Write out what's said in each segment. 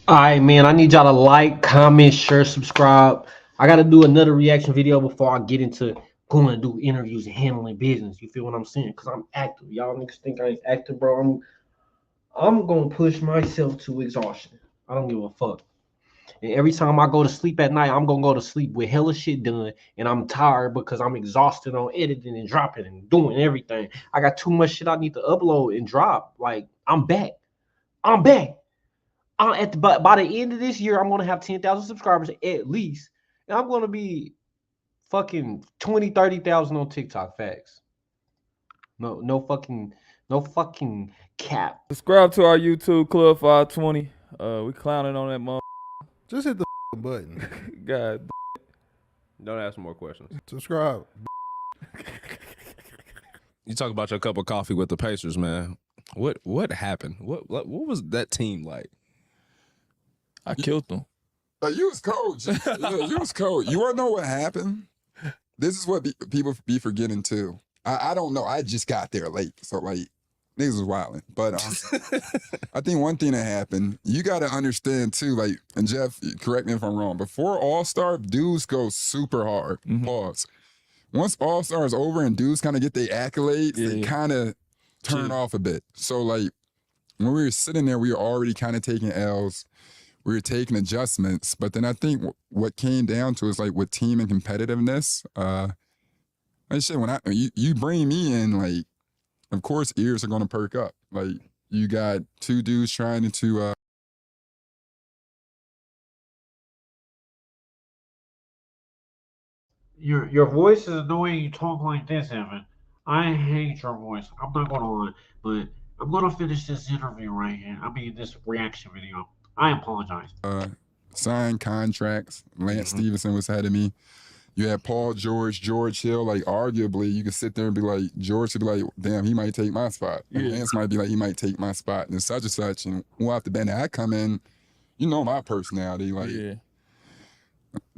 All right, man. I need y'all to like, comment, share, subscribe. I got to do another reaction video before I get into going to do interviews and handling business. You feel what I'm saying? Because I'm active. Y'all niggas think I ain't active, bro. I'm going to push myself to exhaustion. I don't give a fuck. And every time I go to sleep at night, I'm going to go to sleep with hella shit done. And I'm tired because I'm exhausted on editing and dropping and doing everything. I got too much shit I need to upload and drop. Like, I'm back. I'm back. By the end of this year, I'm gonna have 10,000 subscribers at least, and I'm gonna be fucking 20, 30,000 on TikTok. Facts. No fucking cap. Subscribe to our YouTube Club 520. We clowning on that mother. Just hit the button. God. Don't ask more questions. Subscribe. You talk about your cup of coffee with the Pacers, man. What happened? What was that team like? I killed them. You was cold. You was cold. You want to know what happened? This is what people be forgetting too. I don't know. I just got there late, so like niggas was wilding. But I think one thing that happened, you got to understand too. Like, and Jeff, correct me if I'm wrong. Before All-Star, dudes go super hard. Pause. Once All-Star is over and dudes kind of get their accolades, they kind of turn off a bit. So like when we were sitting there, we were already kind of taking L's. We were taking adjustments, but then I think what came down to is like with team and competitiveness. Like shit, when you bring me in, like, of course ears are gonna perk up. Like you got two dudes trying to. Your voice is annoying. You talk like this, Evan. I hate your voice. I'm not gonna lie, but I'm gonna finish this interview right here. I mean, this reaction video. I apologize. Sign contracts. Lance Stephenson was ahead of me. You had Paul George, George Hill. Like arguably, you could sit there and be like, George could be like, damn, he might take my spot. And Lance might be like, he might take my spot, and such and such. And we'll have to bend. I come in, you know my personality, like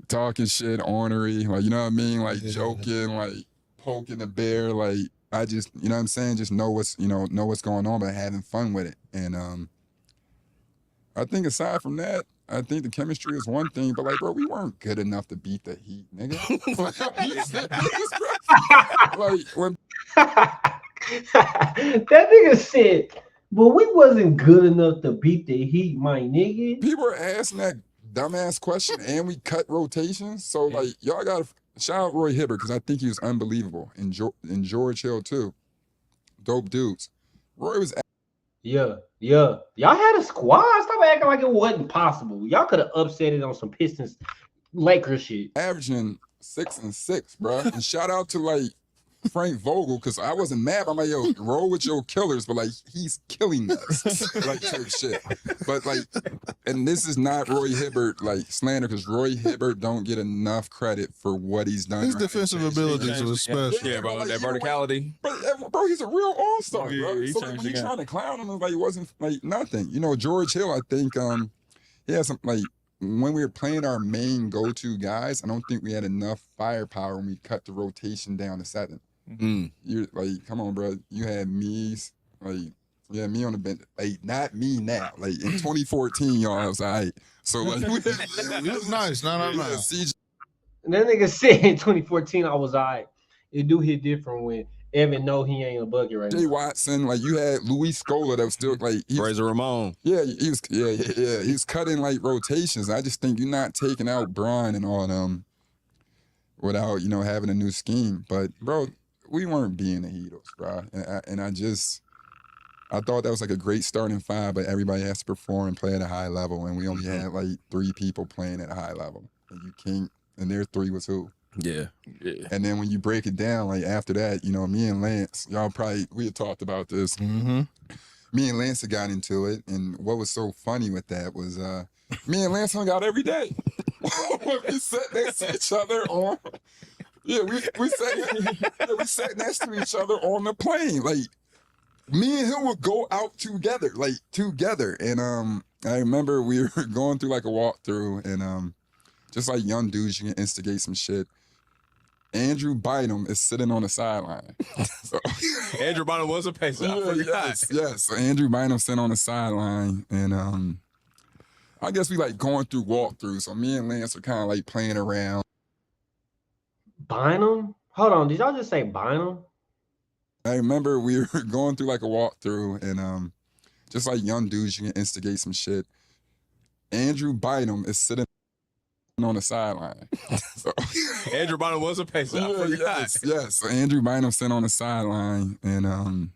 talking shit, ornery, like you know what I mean, like joking, like poking the bear, like I just, you know what I'm saying, just know what's going on, but having fun with it. And I think aside from that, I think the chemistry is one thing, but like, bro, we weren't good enough to beat the Heat, nigga. Like when That nigga said, but we wasn't good enough to beat the Heat, my nigga. people are asking that dumbass question, and we cut rotations, so like y'all gotta shout out Roy Hibbert because I think he was unbelievable, and George Hill too, dope dudes. Roy was Yeah. Y'all had a squad. Stop acting like it wasn't possible. Y'all could have upset it on some Pistons Lakers shit. averaging 6 and 6, bro. And shout out to like Frank Vogel, because I wasn't mad. I'm like, yo, roll with your killers, but like he's killing us, like type shit. But like, and this is not Roy Hibbert like slander, because Roy Hibbert don't get enough credit for what he's done. His defensive abilities was special. Yeah, bro, that verticality. Bro, he's a real all-star, Yeah, bro. he So like, changed when you the game. trying to clown him, like it wasn't like nothing. You know, George Hill, I think he had some like when we were playing our main go-to guys, I don't think we had enough firepower when we cut the rotation down to 7. You're like, come on, bro. You had me, like, yeah, me on the bench. Like, not me now. Like in 2014, y'all, I was all right. So like, It was nice. No. CJ And that nigga said in 2014 I was alright. It do hit different when Evan know he ain't a bucket right now. Watson, like you had Luis Scola that was still like Razor Ramon. Yeah, he was. Yeah. He was cutting like rotations. I just think you're not taking out Bron and all them without having a new scheme. But bro, we weren't being the Heatles, bro. And I thought that was like a great starting 5, but everybody has to perform and play at a high level, and we only had like 3 people playing at a high level. And you can't. And their 3 was who? Yeah. And then when you break it down, like after that, me and Lance, we had talked about this. Me and Lance had got into it, and what was so funny with that was me and Lance hung out every day. We sat next to each other on. Yeah, we sat next to each other on the plane. Like me and him would go out together, And I remember we were going through like a walkthrough, and just like young dudes, you can instigate some shit. Andrew Bynum is sitting on the sideline. So, Andrew Bynum was a pacer. I forgot. Yes. So Andrew Bynum sitting on the sideline, and I guess we like going through walkthroughs. So me and Lance are kind of like playing around. Bynum? Hold on, did y'all just say Bynum? I remember we were going through like a walkthrough and just like young dudes, you can instigate some shit. Andrew Bynum is sitting on the sideline. So, Andrew Bynum was a pacer. I forgot. yes. So Andrew Bynum sitting on the sideline and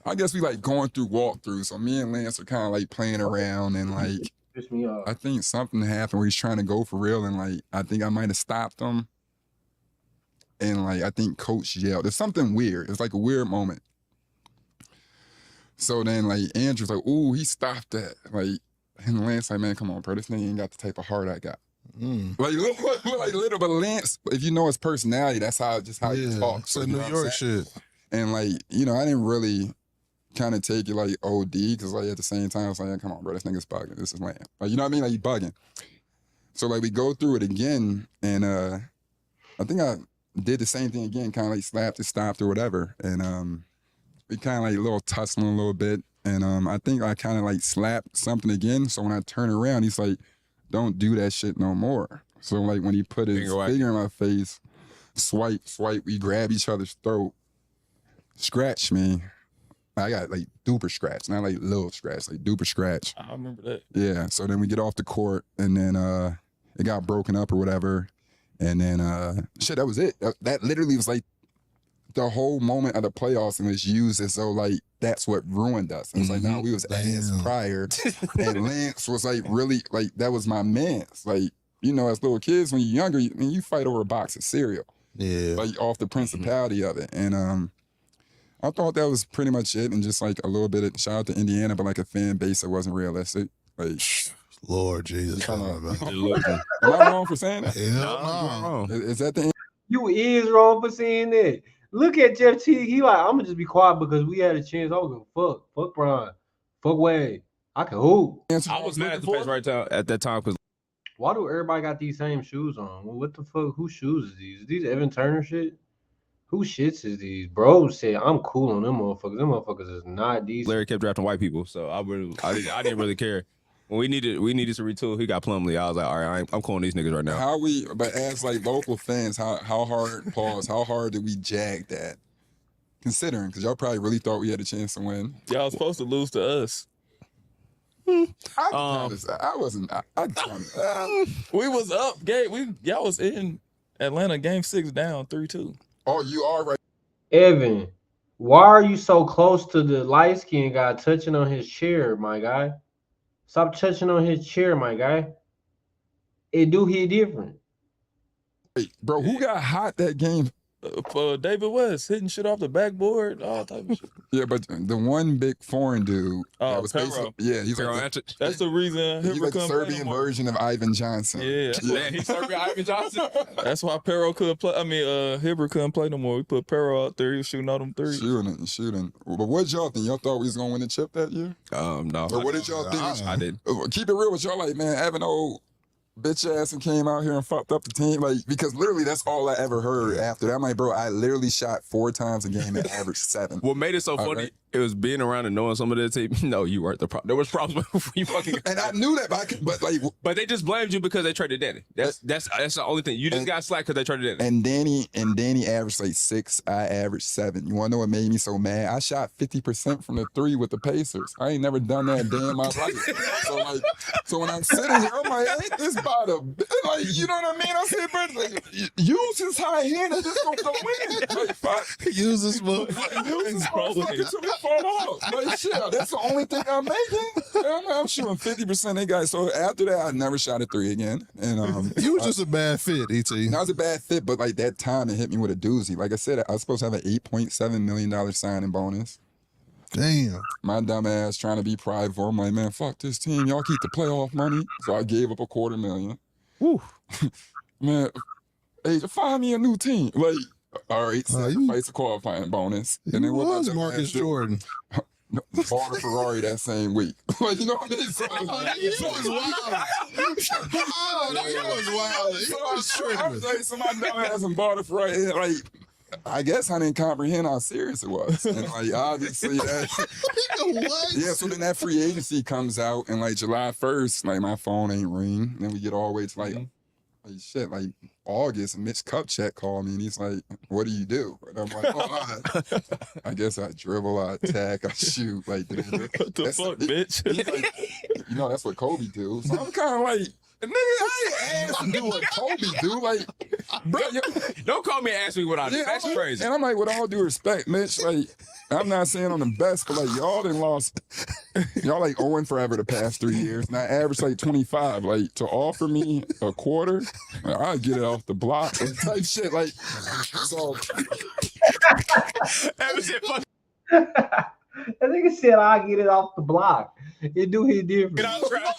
I guess we like going through walkthroughs. So me and Lance are kind of like playing around and like Piss me off. I think something happened where he's trying to go for real and like I think I might have stopped him. And like I think coach yelled. It's something weird. It's like a weird moment. So then like Andrew's like, ooh, he stopped that. Like, and Lance like, man, come on, bro. This nigga ain't got the type of heart I got. Like little, but Lance, if you know his personality, that's how he talks. So New York shit. And like, you know, I didn't really kind of take it like OD because like at the same time I was like, yeah, come on, bro, this nigga's bugging. This is lame. Like, you know what I mean? Like, he bugging. So like we go through it again, and I think I did the same thing again, kind of like slapped it, stopped or whatever, and we kind of like a little tussling a little bit, and I think I kind of like slapped something again. So when I turn around, he's like, "Don't do that shit no more." So like when he put his finger in my face, swipe, we grab each other's throat, scratch me. I got like duper scratch, not like little scratch, like duper scratch. I remember that. Yeah. So then we get off the court, and then it got broken up or whatever, and then shit, that was it. That literally was like the whole moment of the playoffs, and was used as though like that's what ruined us. And it's like, no, we was ass prior, and Lance was like really like that was my man's. Like, you know, as little kids when you're younger, you fight over a box of cereal. Yeah. Like off the principality of it, and I thought that was pretty much it, and just like a little bit of shout out to Indiana, but like a fan base that wasn't realistic. Like, Lord Jesus, am I wrong for saying that? No. Is that the? You is wrong for saying that. Look at Jeff Teague. He like, I'm gonna just be quiet because we had a chance. I was gonna fuck Brian, fuck Wade. I can hoop. I was mad at the face right at that time because why do everybody got these same shoes on? Well, what the fuck? Whose shoes is these? Is these Evan Turner shit? Who shits is these? Bro said I'm cool on them motherfuckers. Them motherfuckers is not decent. Larry kept drafting white people, so I didn't really care. When we needed to retool, he got Plumlee. I was like, all right, I'm calling these niggas right now. But as like local fans, how hard did we jag that? Considering, because y'all probably really thought we had a chance to win. Y'all was supposed to lose to us. I wasn't. We was up. Y'all was in Atlanta game 6 down 3-2. Oh, you are right. Evan, why are you so close to the light-skinned guy touching on his chair, my guy? Stop touching on his chair, my guy. It do hit different. Hey, bro, who got hot that game? For David West hitting shit off the backboard, all type of shit. Yeah, but the one big foreign dude. Oh, Perro. Yeah, he's Perro, like that's the reason he's like the Serbian version of Ivan Johnson. Yeah, man, he's Serbian Ivan Johnson. That's why Perro couldn't play. I mean, Hibbert couldn't play no more. We put Perro out there. He was shooting all them threes. Shooting. But what y'all think? Y'all thought we was gonna win the chip that year? No. Or what did y'all think? I did. Keep it real with y'all, like, man, Evan old bitch ass and came out here and fucked up the team, like, because literally that's all I ever heard after that. I'm like, bro, I literally shot 4 times a game and averaged 7. What made it so funny? Right? It was being around and knowing some of the team. No, you weren't the problem. There was problems before you fucking. And I knew that, but they just blamed you because they traded Danny. That's the only thing. You just got slack because they traded Danny. And Danny averaged like 6. I averaged 7. You wanna know what made me so mad? I shot 50% from the 3 with the Pacers. I ain't never done that a day in my life. So when I'm sitting here, I'm like, ain't this about a like, you know what I mean? I said, bro, like, use his high hand and just go win. Like, use this motherfucker. Use this motherfucker till we fall off. Like, shit, that's the only thing I'm making. I'm shooting 50% they got. So after that, I never shot a 3 again. And you was just a bad fit, ET. I was a bad fit, but like that time it hit me with a doozy. Like I said, I was supposed to have an $8.7 million signing bonus. Damn. My dumb ass trying to be prideful. I'm like, man, fuck this team. Y'all keep the playoff money. So I gave up $250,000. Woo. Man, hey, find me a new team. Like, all right, sacrifice a qualifying bonus. And then what was Marcus Jordan? Bought a Ferrari that same week. Like, you know what I mean? So that was wild. That was wild. So my dumb ass and bought a Ferrari. Like, I guess I didn't comprehend how serious it was. And like obviously that What? yeah, so then that free agency comes out and like July 1st, like my phone ain't ring. Then we get all the way to like shit, like August, Mitch Kupchak called me and he's like, "What do you do?" And I'm like, "Oh, I guess I dribble, I attack, I shoot." Like, What the fuck, bitch? he's like, you know, that's what Kobe do. So I'm kind of like, nigga, I ain't asked to do what Kobe do. Like, bro, Don't call me and ask me what I do. yeah, That's I'm like, crazy. And I'm like, with all due respect, Mitch, like, I'm not saying I'm the best, but like, y'all done lost. Y'all like 0 forever the past 3 years, and I average like 25. Like, to offer me a quarter, like, I'll get it off the block and type shit. Like, so That shit fucking I think it said I get it off the block. It do hit different. out trap.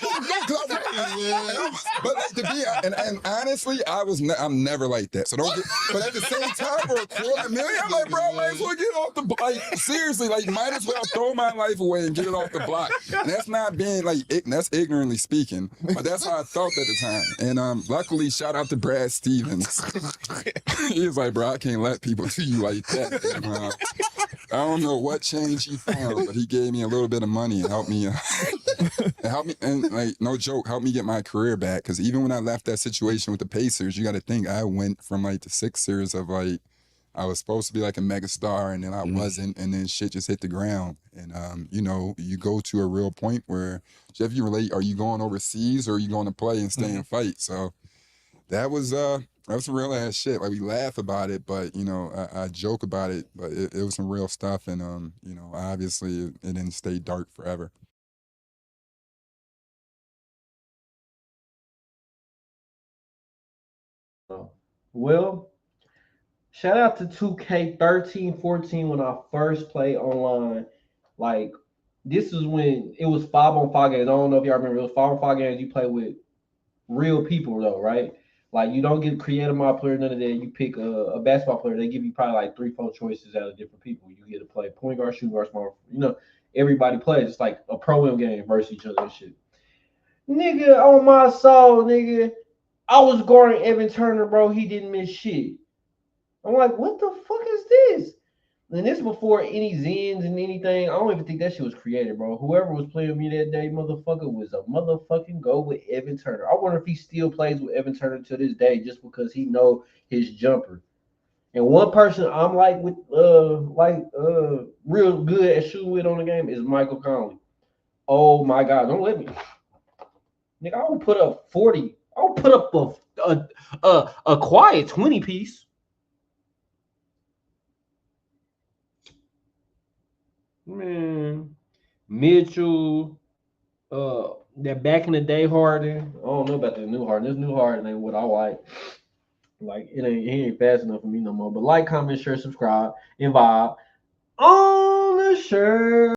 but like, to be and honestly, I'm never like that. So don't get. But at the same time, for $250,000, I'm like, bro, might as well get off the like seriously, like might as well throw my life away and get it off the block. And that's not being like that's ignorantly speaking, but that's how I felt at the time. And luckily, shout out to Brad Stevens. He was like, bro, I can't let people do you like that. And, I don't know what change he found, but he gave me a little bit of money and helped me. And like no joke, helped me get my career back. Because even when I left that situation with the Pacers, you got to think I went from like the Sixers of like I was supposed to be like a mega star, and then I wasn't, and then shit just hit the ground. And you know, you go to a real point where, Jeff, you relate. Are you going overseas or are you going to play and stay and fight? So that was some real ass shit. Like we laugh about it, but you know, I joke about it, but it was some real stuff. And you know, obviously it didn't stay dark forever. Well, shout out to 2K13, 14 when I first played online. Like, this is when it was 5-on-5 games. I don't know if y'all remember. It was 5-on-5 games. You play with real people, though, right? Like, you don't get creative mod player, none of that. You pick a basketball player. They give you probably like 3-4 choices out of different people. You get to play point guard, shooting guard, small. You know, everybody plays. It's like a pro-am game versus each other and shit. Nigga, on my soul, nigga. I was guarding Evan Turner, bro. He didn't miss shit. I'm like, what the fuck is this? And this before any Zens and anything. I don't even think that shit was created, bro. Whoever was playing me that day, motherfucker, was a motherfucking go with Evan Turner. I wonder if he still plays with Evan Turner to this day just because he know his jumper. And one person I'm like with real good at shooting with on the game is Michael Conley. Oh my God, don't let me. Nigga, I will put up 40. I'll put up a quiet 20 piece. Man, Mitchell, that back in the day Harden. I don't know about the new Harden. This new Harden ain't what I like. Like he ain't fast enough for me no more. But like, comment, share, subscribe, and vibe on the shirt.